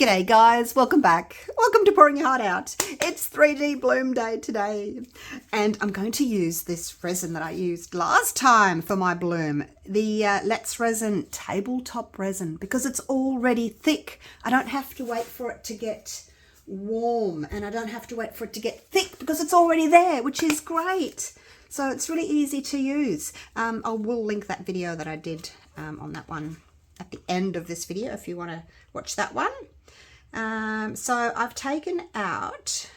G'day guys, welcome back. Welcome to Pouring Your Heart Out. It's 3D Bloom Day today and I'm going to use this resin that I used last time for my bloom. The Let's Resin tabletop resin, because it's already thick. I don't have to wait for it to get warm and I don't have to wait for it to get thick because it's already there, which is great. So it's really easy to use. I will link that video that I did on that one at the end of this video if you want to watch that one. So I've taken out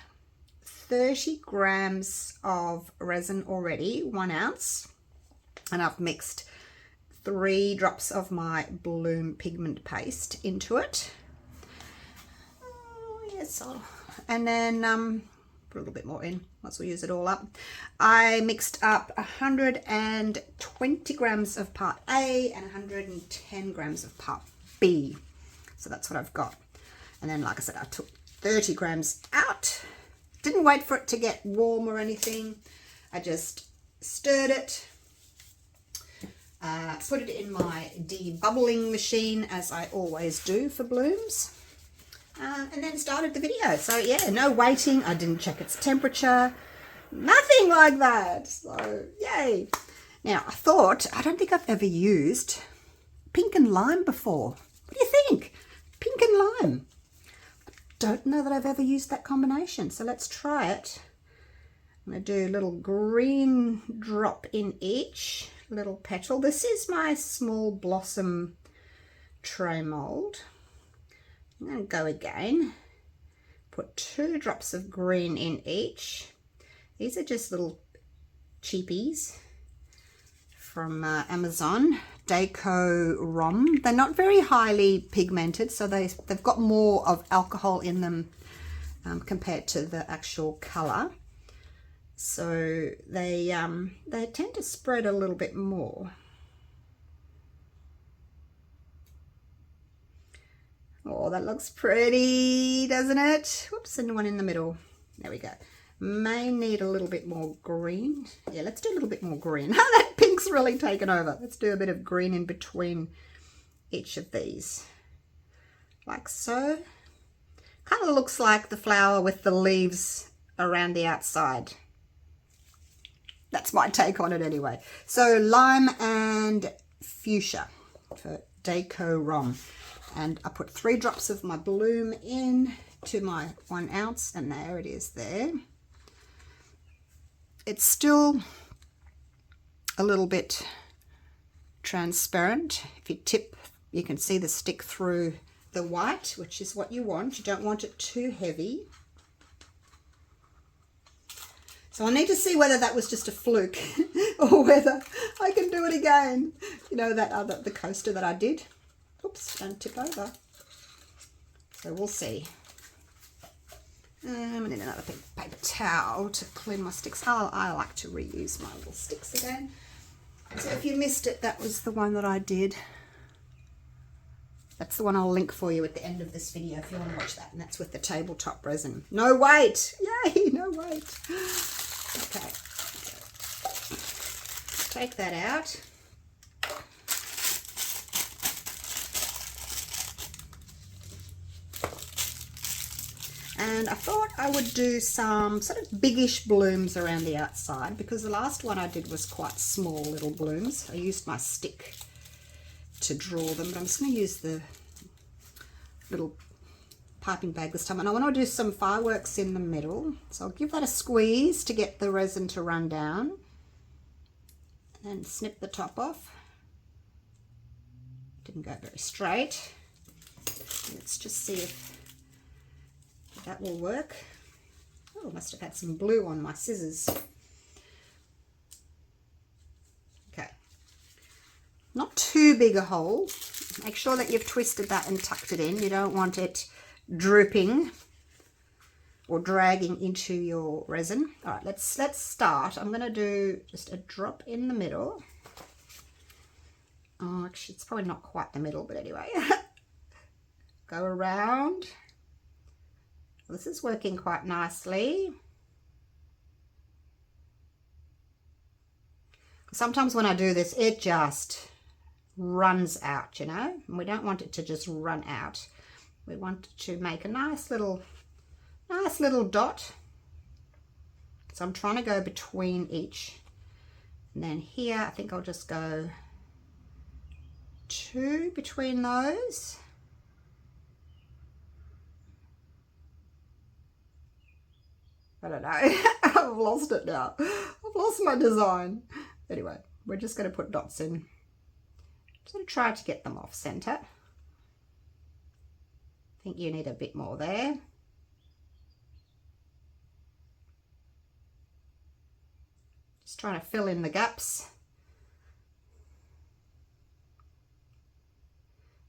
30 grams of resin already, 1 ounce, and I've mixed 3 drops of my bloom pigment paste into it. Oh, yes, and then put a little bit more in once we use it all up. I mixed up 120 grams of part A and 110 grams of part B. So that's what I've got. And then, like I said, I took 30 grams out. Didn't wait for it to get warm or anything. I just stirred it, put it in my debubbling machine, as I always do for blooms, and then started the video. So yeah, no waiting. I didn't check its temperature, nothing like that. So yay. Now, I don't think I've ever used pink and lime before. What do you think? Pink and lime. Don't know that I've ever used that combination, so let's try it. I'm going to do a little green drop in each little petal. This is my small blossom tray mold. I'm going to go again, put 2 drops of green in each. These are just little cheapies from Amazon, Deco Rom. They're not very highly pigmented, so they've got more of alcohol in them compared to the actual color. So they tend to spread a little bit more. Oh, that looks pretty, doesn't it? Whoops, and one in the middle. There we go. May need a little bit more green. Yeah, let's do a little bit more green. That pink's really taken over. Let's do a bit of green in between each of these, like so. Kind of looks like the flower with the leaves around the outside. That's my take on it anyway. So lime and fuchsia for Deco Rom. And I put 3 drops of my bloom in to my 1 ounce, and there it is there. It's still a little bit transparent. If you tip, you can see the stick through the white, which is what you want. You don't want it too heavy. So I need to see whether that was just a fluke or whether I can do it again. You know, that the coaster that I did. Oops, don't tip over. So we'll see. I need another paper towel to clean my sticks. I like to reuse my little sticks again. So if you missed it, that was the one that I did. That's the one I'll link for you at the end of this video if you want to watch that. And that's with the tabletop resin. No wait! Yay, no wait. Okay. Take that out. And I thought I would do some sort of biggish blooms around the outside, because the last one I did was quite small little blooms. I used my stick to draw them, but I'm just going to use the little piping bag this time. And I want to do some fireworks in the middle. So I'll give that a squeeze to get the resin to run down. And snip the top off. Didn't go very straight. Let's just see if that will work. Oh, must have had some blue on my scissors. Okay. Not too big a hole. Make sure that you've twisted that and tucked it in. You don't want it drooping or dragging into your resin. All right, let's start. I'm going to do just a drop in the middle. Oh, actually, it's probably not quite the middle, but anyway. Go around. This is working quite nicely. Sometimes when I do this, it just runs out, you know, and we don't want it to just run out. we want to make a nice little dot. So I'm trying to go between each. And then here, I think I'll just go 2 between those. I don't know. I've lost it now. I've lost my design. Anyway, we're just going to put dots in. Just going to try to get them off center. I think you need a bit more there. Just trying to fill in the gaps.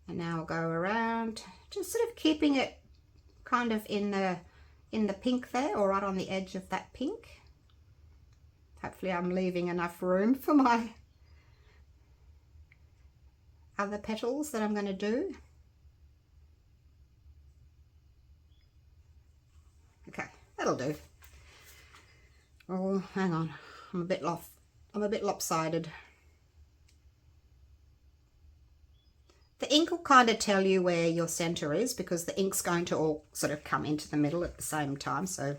And now I'll go around, just sort of keeping it kind of in the pink there, or right on the edge of that pink. Hopefully I'm leaving enough room for my other petals that I'm going to do. Okay, that'll do. Oh, hang on. I'm a bit lopsided. The ink will kind of tell you where your center is, because the ink's going to all sort of come into the middle at the same time. So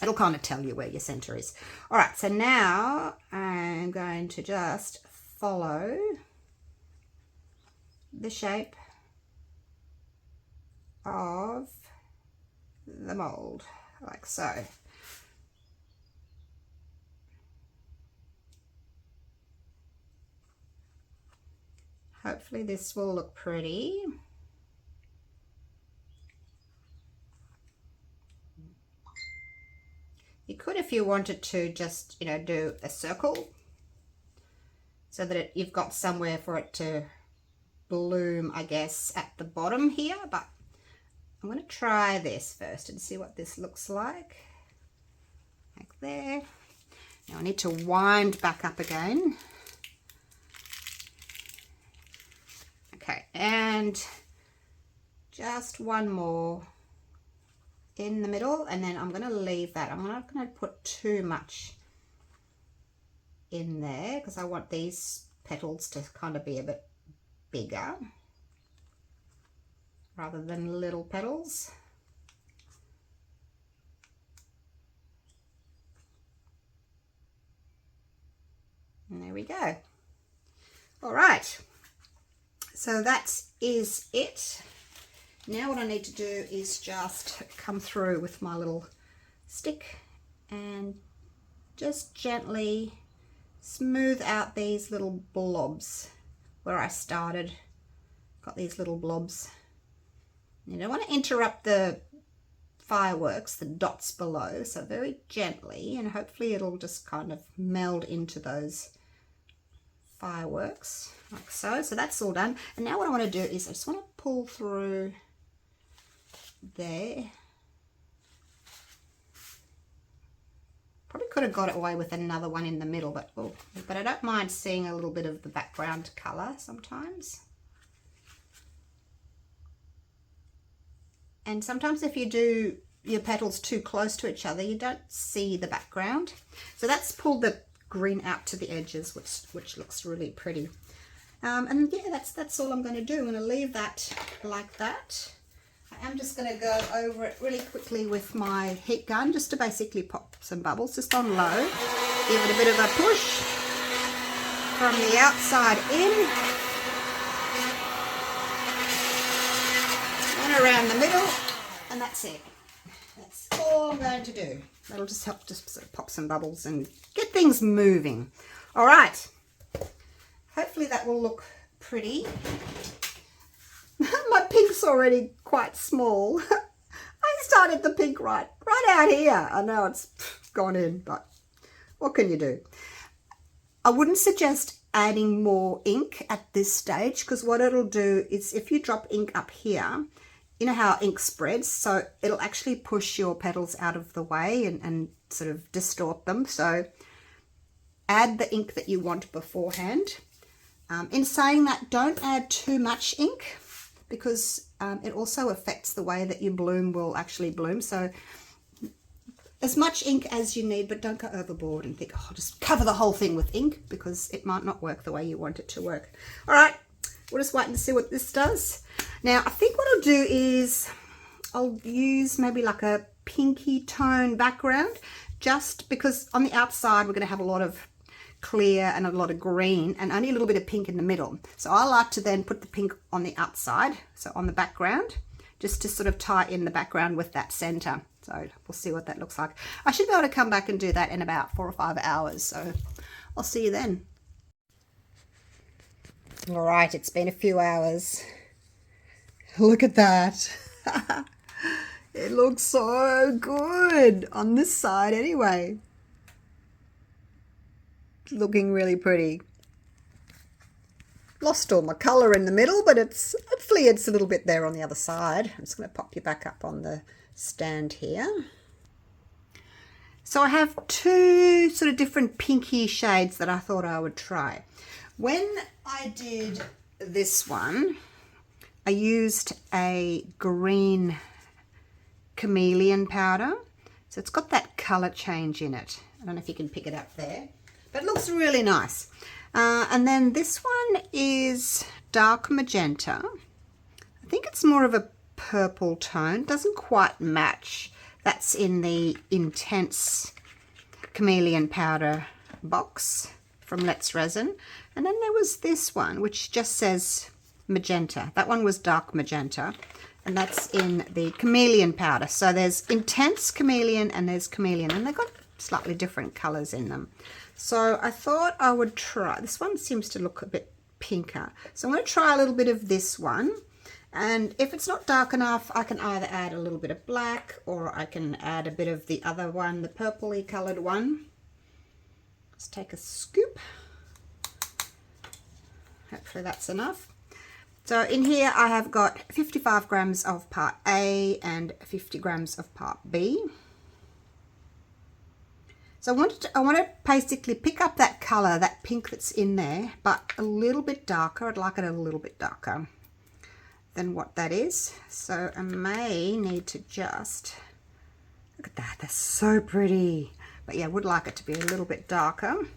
it'll kind of tell you where your center is. All right, so now I'm going to just follow the shape of the mold, like so. Hopefully this will look pretty. You could, if you wanted to, just, you know, do a circle so that you've got somewhere for it to bloom, I guess, at the bottom here. But I'm going to try this first and see what this looks like there. Now I need to wind back up again. Okay, and just one more in the middle, and then I'm going to leave that. I'm not going to put too much in there because I want these petals to kind of be a bit bigger rather than little petals. And there we go. All right. So that is it. Now what I need to do is just come through with my little stick and just gently smooth out these little blobs where I started. Got these little blobs. You don't want to interrupt the fireworks, the dots below, so very gently, and hopefully it'll just kind of meld into those fireworks like so. So that's all done, and now what I want to do is I just want to pull through there. Probably could have got away with another one in the middle, but I don't mind seeing a little bit of the background color sometimes. And sometimes if you do your petals too close to each other, you don't see the background. So that's pulled the green out to the edges, which looks really pretty. And yeah, that's all I'm going to do. I'm going to leave that like that. I am just going to go over it really quickly with my heat gun, just to basically pop some bubbles, just on low. Give it a bit of a push from the outside in. And around the middle, and that's it. That's all I'm going to do. That'll just help just sort of pop some bubbles and get things moving. All right. Hopefully that will look pretty. My pink's already quite small. I started the pink right out here. I know it's gone in, but what can you do? I wouldn't suggest adding more ink at this stage, because what it'll do is, if you drop ink up here, you know how ink spreads, so it'll actually push your petals out of the way and sort of distort them. So add the ink that you want beforehand. In saying that, don't add too much ink, because it also affects the way that your bloom will actually bloom. So as much ink as you need, but don't go overboard and think, oh, I'll just cover the whole thing with ink, because it might not work the way you want it to work. All right, we'll just wait and see what this does. Now I think what I'll do is I'll use maybe like a pinky tone background, just because on the outside we're going to have a lot of clear and a lot of green and only a little bit of pink in the middle. So I like to then put the pink on the outside, so on the background, just to sort of tie in the background with that center. So we'll see what that looks like. I should be able to come back and do that in about 4 or 5 hours, so I'll see you then. All right, it's been a few hours. Look at that. It looks so good on this side anyway. It's looking really pretty. Lost all my colour in the middle, but hopefully it's a little bit there on the other side. I'm just going to pop you back up on the stand here. So I have 2 sort of different pinky shades that I thought I would try. When I did this one, I used a green Chameleon powder. So it's got that colour change in it. I don't know if you can pick it up there, but it looks really nice. And then this one is dark magenta. I think it's more of a purple tone. Doesn't quite match. That's in the intense Chameleon powder box from Resin. And then there was this one which just says magenta. That one was dark magenta, and that's in the Chameleon powder. So there's intense Chameleon and there's Chameleon, and they've got slightly different colors in them. So I thought I would try, this one seems to look a bit pinker, so I'm going to try a little bit of this one, and if it's not dark enough I can either add a little bit of black or I can add a bit of the other one, the purpley colored one. Let's take a scoop. Hopefully that's enough. So in here I have got 55 grams of part A and 50 grams of part B. So I want to basically pick up that colour, that pink that's in there, but a little bit darker. I'd like it a little bit darker than what that is. So I may need to just, look at that, that's so pretty. But yeah, I would like it to be a little bit darker.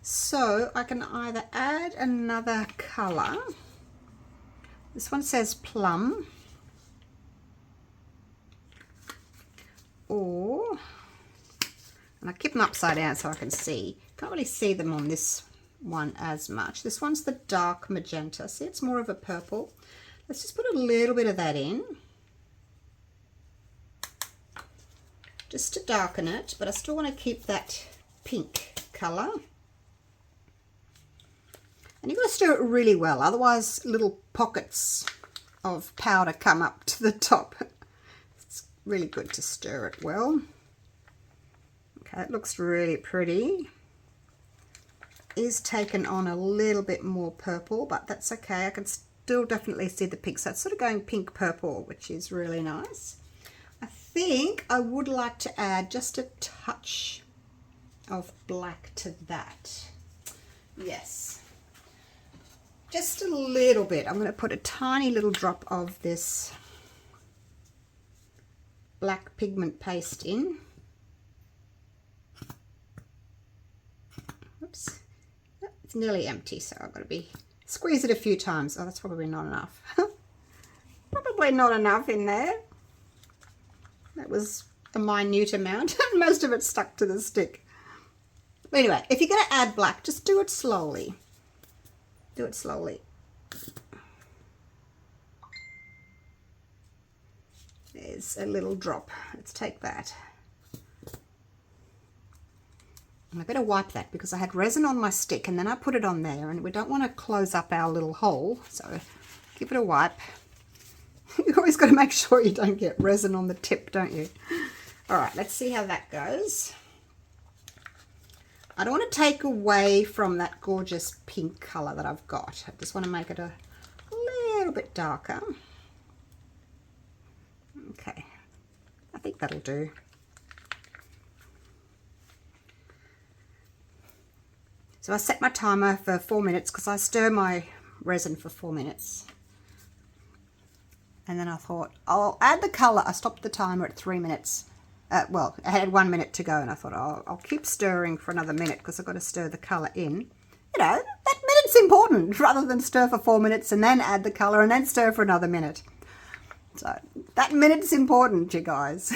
So I can either add another colour. This one says plum, or, and I keep them upside down so I can see. Can't really see them on this one as much. This one's the dark magenta. See, it's more of a purple. Let's just put a little bit of that in, just to darken it, but I still want to keep that pink colour. And you've got to stir it really well, otherwise little pockets of powder come up to the top. It's really good to stir it well. Okay, it looks really pretty. It is taken on a little bit more purple, but that's okay. I can still definitely see the pink. So it's sort of going pink purple, which is really nice. I think I would like to add just a touch of black to that. Yes. Just a little bit. I'm going to put a tiny little drop of this black pigment paste in. Oops. It's nearly empty, so I've got to squeeze it a few times. Oh, that's probably not enough. Probably not enough in there. That was a minute amount. Most of it stuck to the stick. But anyway, if you're going to add black, just do it slowly. Do it slowly. There's a little drop. Let's take that. And I better wipe that because I had resin on my stick and then I put it on there, and we don't want to close up our little hole, so give it a wipe. You always got to make sure you don't get resin on the tip, don't you? All right, let's see how that goes. I don't want to take away from that gorgeous pink colour that I've got. I just want to make it a little bit darker. Okay, I think that'll do. So I set my timer for 4 minutes because I stir my resin for 4 minutes. And then I thought, I'll add the colour. I stopped the timer at 3 minutes. Well, I had 1 minute to go, and I thought, I'll keep stirring for another minute because I've got to stir the colour in. You know, that minute's minute's important rather than stir for 4 minutes and then add the colour and then stir for another minute. So that minute's important, you guys.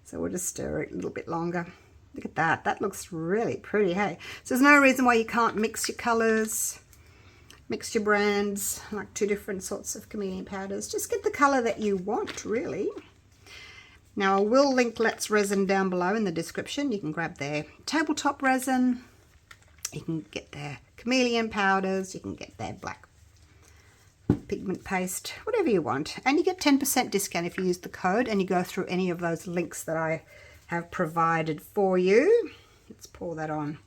So we'll just stir it a little bit longer. Look at that. That looks really pretty, hey? So there's no reason why you can't mix your colours, mix your brands, like 2 different sorts of Chameleon powders. Just get the colour that you want, really. Now I will link Let's Resin down below in the description. You can grab their tabletop resin. You can get their Chameleon powders. You can get their black pigment paste, whatever you want. And you get 10% discount if you use the code and you go through any of those links that I have provided for you. Let's pour that on.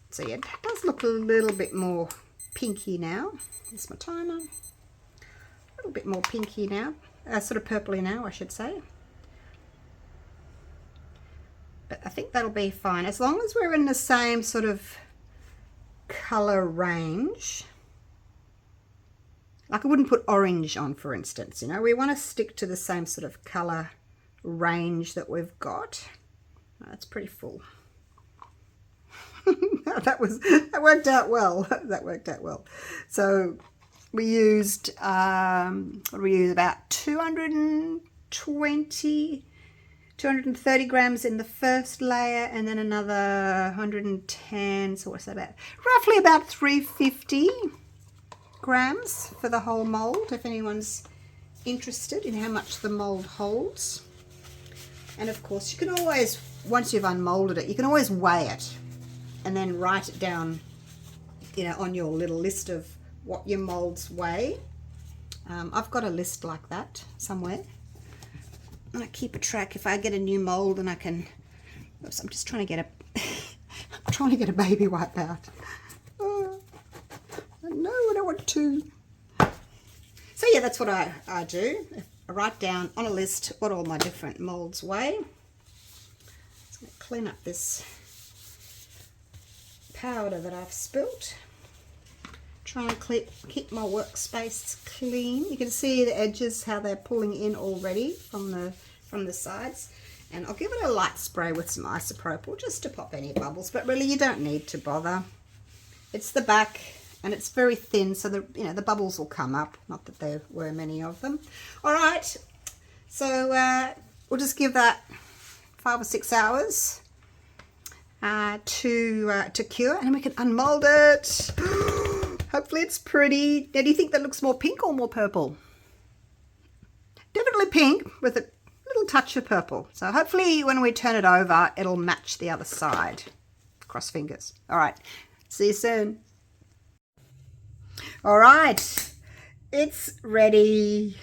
So yeah, it does look a little bit more pinky now. Here's my timer. A little bit more pinky now. Sort of purpley now, I should say. But I think that'll be fine. As long as we're in the same sort of colour range. Like I wouldn't put orange on, for instance. You know, we want to stick to the same sort of colour range that we've got. Oh, that's pretty full. that worked out well. That worked out well. So we used what do we use? About 230 grams in the first layer, and then another 110. So what's that about? Roughly about 350 grams for the whole mold, if anyone's interested in how much the mold holds. And of course you can always, once you've unmolded it, you can always weigh it and then write it down, you know, on your little list of what your molds weigh. I've got a list like that somewhere, and I keep a track. If I get a new mold, and I can, oops, I'm just trying to get a I'm trying to get a baby wipe out. No, I don't want to. So yeah, that's what I do. I write down on a list what all my different molds weigh. Just going to clean up this powder that I've spilt. Try and keep my workspace clean. You can see the edges, how they're pulling in already from the sides. And I'll give it a light spray with some isopropyl just to pop any bubbles, but really you don't need to bother. It's the back, and it's very thin, so the bubbles will come up. Not that there were many of them. All right, so we'll just give that 5 or 6 hours to cure, and then we can unmold it. Hopefully it's pretty. Now, do you think that looks more pink or more purple? Definitely pink with a little touch of purple. So hopefully when we turn it over, it'll match the other side. Cross fingers. All right, see you soon. All right, it's ready.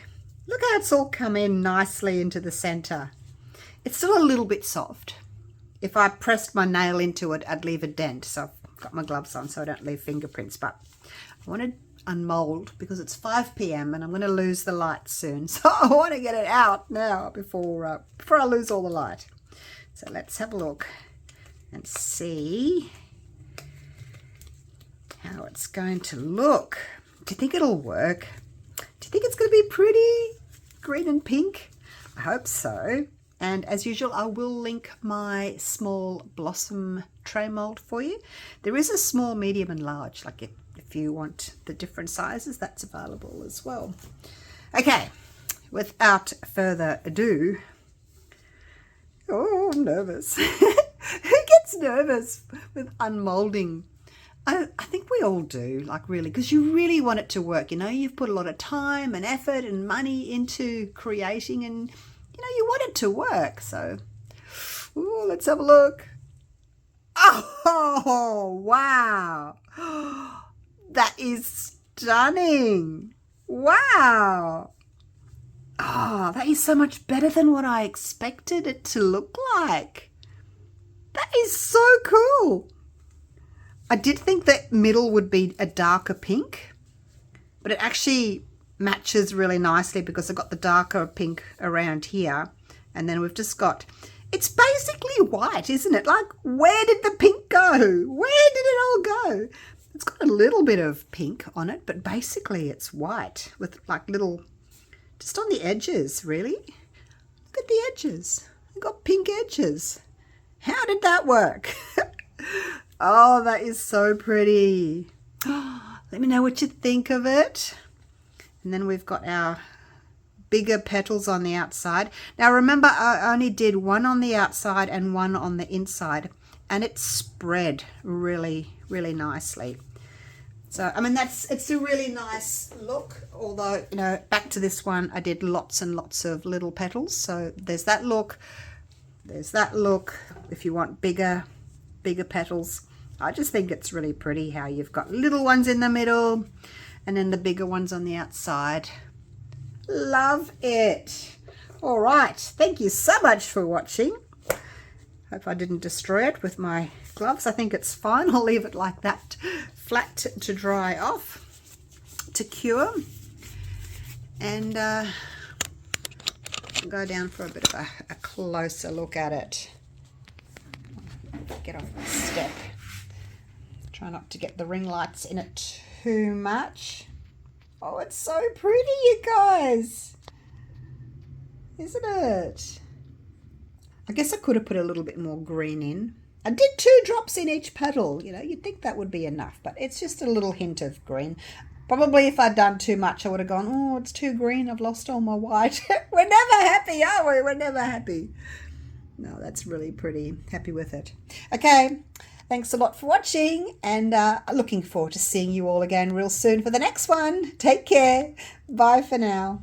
Look how it's all come in nicely into the center. It's still a little bit soft. If I pressed my nail into it, I'd leave a dent. So I've got my gloves on so I don't leave fingerprints. But I want to unmold because it's 5 p.m. and I'm going to lose the light soon. So I want to get it out now before I lose all the light. So let's have a look and see how it's going to look. Do you think it'll work? Do you think it's going to be pretty green and pink? I hope so. And as usual, I will link my small blossom tray mold for you. There is a small, medium and large. Like if you want the different sizes, that's available as well. Okay, without further ado. Oh, I'm nervous. Who gets nervous with unmolding? I think we all do, like really, because you really want it to work. You know, you've put a lot of time and effort and money into creating, and you know, you want it to work. So, ooh, let's have a look. Oh, wow. That is stunning. Wow. Oh, that is so much better than what I expected it to look like. That is so cool. I did think that middle would be a darker pink, but it actually matches really nicely because I've got the darker pink around here, and then we've just got, it's basically white, isn't it? Like, where did the pink go? Where did it all go? It's got a little bit of pink on it, but basically it's white with like little, just on the edges, really. Look at the edges. I've got pink edges. How did that work? Oh, that is so pretty. Let me know what you think of it. And then we've got our bigger petals on the outside. Now remember, I only did one on the outside and one on the inside, and it spread really, really nicely. So, I mean, it's a really nice look, although, you know, back to this one, I did lots and lots of little petals. So there's that look, there's that look. If you want bigger petals, I just think it's really pretty how you've got little ones in the middle and then the bigger ones on the outside. Love it. All right, thank you so much for watching. Hope I didn't destroy it with my gloves. I think it's fine. I'll leave it like that, flat to dry off, to cure, and go down for a bit of a closer look at it. Get off my step. Try not to get the ring lights in it too much. Oh, it's so pretty, you guys, isn't it? I guess I could have put a little bit more green in. I did 2 drops in each petal. You know, you'd think that would be enough, but it's just a little hint of green. Probably if I'd done too much, I would have gone, oh, it's too green. I've lost all my white. We're never happy, are we? We're never happy. No, that's really pretty. Happy with it. Okay, thanks a lot for watching, and looking forward to seeing you all again real soon for the next one. Take care. Bye for now.